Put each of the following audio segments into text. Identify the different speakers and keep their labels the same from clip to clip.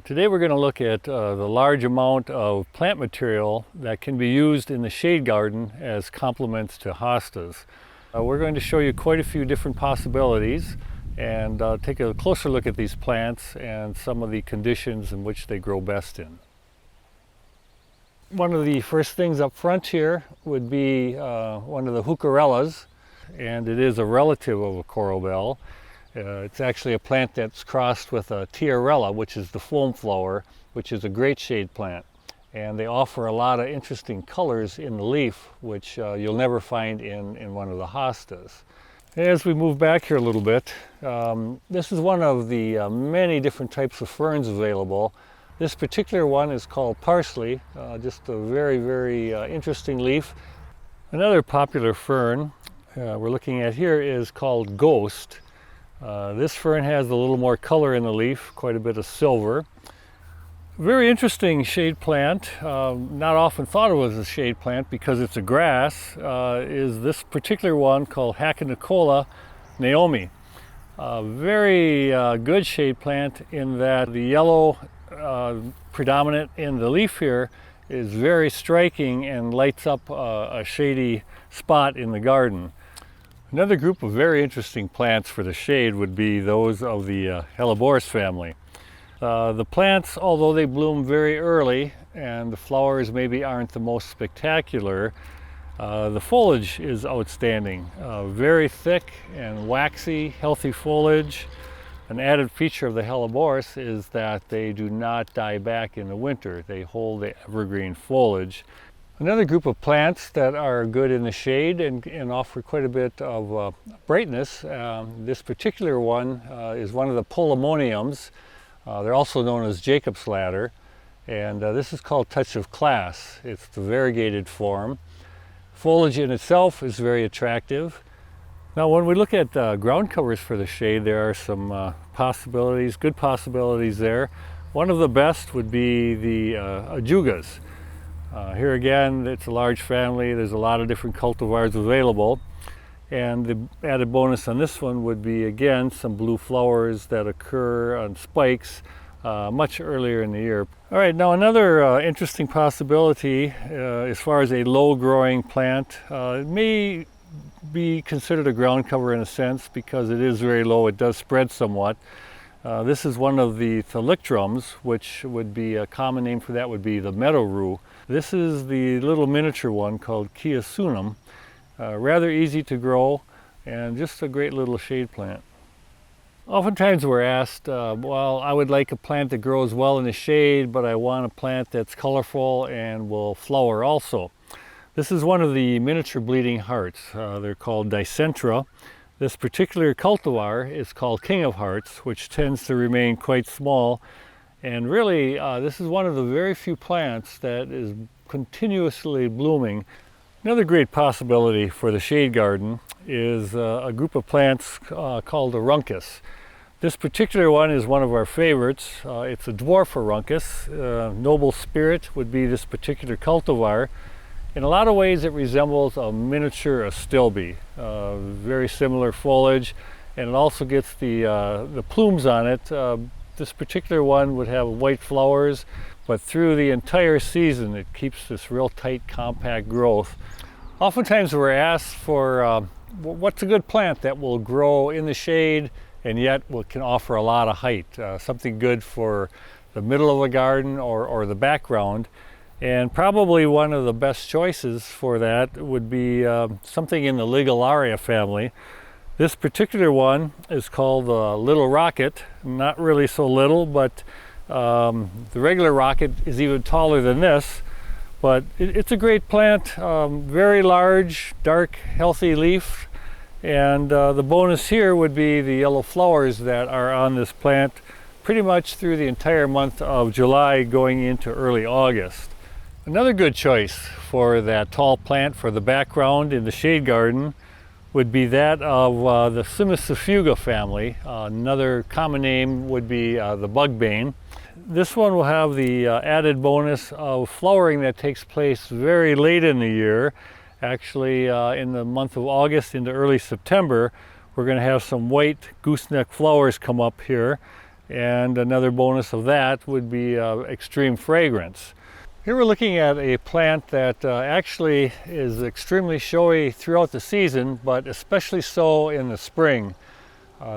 Speaker 1: Today we're going to look at the large amount of plant material that can be used in the shade garden as complements to hostas. We're going to show you quite a few different possibilities and take a closer look at these plants and some of the conditions in which they grow best in. One of the first things up front here would be one of the heucherellas, and it is a relative of a coral bell. It's actually a plant that's crossed with a tiarella, which is the foam flower, which is a great shade plant. And they offer a lot of interesting colors in the leaf, which you'll never find in one of the hostas. As we move back here a little bit, this is one of the many different types of ferns available. This particular one is called parsley, just a very interesting leaf. Another popular fern we're looking at here is called ghost. This fern has a little more color in the leaf, quite a bit of silver. Very interesting shade plant, not often thought of as a shade plant because it's a grass, is this particular one called Hackenicola Naomi. Very good shade plant in that the yellow predominant in the leaf here is very striking and lights up a shady spot in the garden. Another group of very interesting plants for the shade would be those of the Hellebores family. The plants, although they bloom very early and the flowers maybe aren't the most spectacular, the foliage is outstanding. Very thick and waxy, healthy foliage. An added feature of the Hellebores is that they do not die back in the winter. They hold the evergreen foliage. Another group of plants that are good in the shade and offer quite a bit of brightness. This particular one is one of the polemoniums. They're also known as Jacob's ladder, and this is called Touch of Class. It's the variegated form. Foliage in itself is very attractive. Now when we look at ground covers for the shade, there are some possibilities, good possibilities there. One of the best would be the ajugas. Here again, it's a large family. There's a lot of different cultivars available. And the added bonus on this one would be, again, some blue flowers that occur on spikes much earlier in the year. All right, now another interesting possibility as far as a low-growing plant, it may be considered a ground cover in a sense because it is very low. It does spread somewhat. This is one of the thalictrums, which would be a common name for that would be the meadow rue. This is the little miniature one called Chiasunum. Rather easy to grow and just a great little shade plant. Oftentimes we're asked, well, I would like a plant that grows well in the shade, but I want a plant that's colorful and will flower also. This is one of the miniature bleeding hearts. They're called Dicentra. This particular cultivar is called King of Hearts, which tends to remain quite small. And really, this is one of the very few plants that is continuously blooming. Another great possibility for the shade garden is a group of plants called a Aruncus. This particular one is one of our favorites. It's a dwarf Aruncus. Noble Spirit would be this particular cultivar. In a lot of ways it resembles a miniature astilbe. Very similar foliage, and it also gets the plumes on it. This particular one would have white flowers, but through the entire season it keeps this real tight, compact growth. Oftentimes we're asked for what's a good plant that will grow in the shade and yet can offer a lot of height, something good for the middle of a garden or the background. And probably one of the best choices for that would be something in the Ligularia family. This particular one is called the Little Rocket. Not really so little, but the regular rocket is even taller than this. But it's a great plant, very large, dark, healthy leaf. And the bonus here would be the yellow flowers that are on this plant pretty much through the entire month of July going into early August. Another good choice for that tall plant for the background in the shade garden would be that of the Tzimmes of Fuga family. Another common name would be the Bugbane. This one will have the added bonus of flowering that takes place very late in the year. Actually, in the month of August into early September, we're going to have some white gooseneck flowers come up here. And another bonus of that would be extreme fragrance. Here we're looking at a plant that actually is extremely showy throughout the season, but especially so in the spring.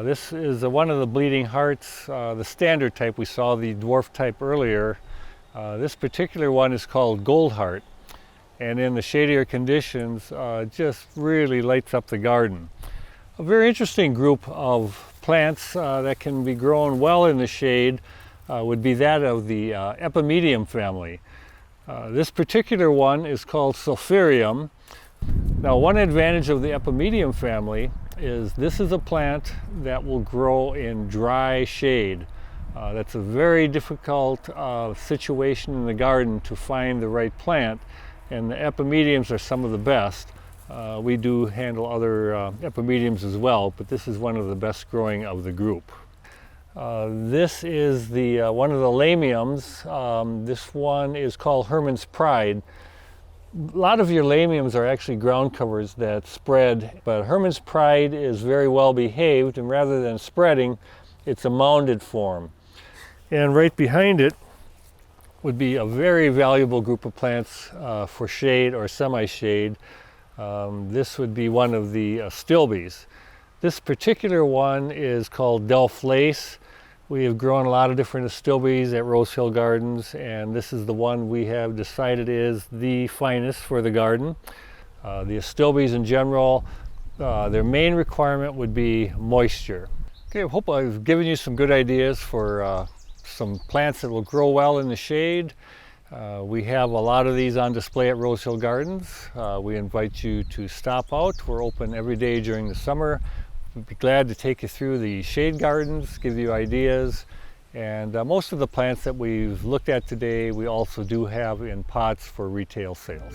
Speaker 1: This is one of the bleeding hearts, the standard type. We saw the dwarf type earlier. This particular one is called gold heart, and in the shadier conditions just really lights up the garden. A very interesting group of plants that can be grown well in the shade would be that of the Epimysium family. This particular one is called Sulphur Ium. Now, one advantage of the Epimysium family is this is a plant that will grow in dry shade. That's a very difficult situation in the garden to find the right plant, and the Epimysiums are some of the best. We do handle other Epimysiums as well, but this is one of the best growing of the group. This is the one of the lamiums. This one is called Herman's Pride. A lot of your lamiums are actually ground covers that spread, but Herman's Pride is very well behaved, and rather than spreading, it's a mounded form. And right behind it would be a very valuable group of plants for shade or semi-shade. This would be one of the stilbes. This particular one is called Delft Lace. We have grown a lot of different astilbes at Rose Hill Gardens, and this is the one we have decided is the finest for the garden. The astilbes in general, their main requirement would be moisture. Okay, I hope I've given you some good ideas for some plants that will grow well in the shade. We have a lot of these on display at Rose Hill Gardens. We invite you to stop out. We're open every day during the summer. We'd be glad to take you through the shade gardens, give you ideas, and most of the plants that we've looked at today we also do have in pots for retail sales.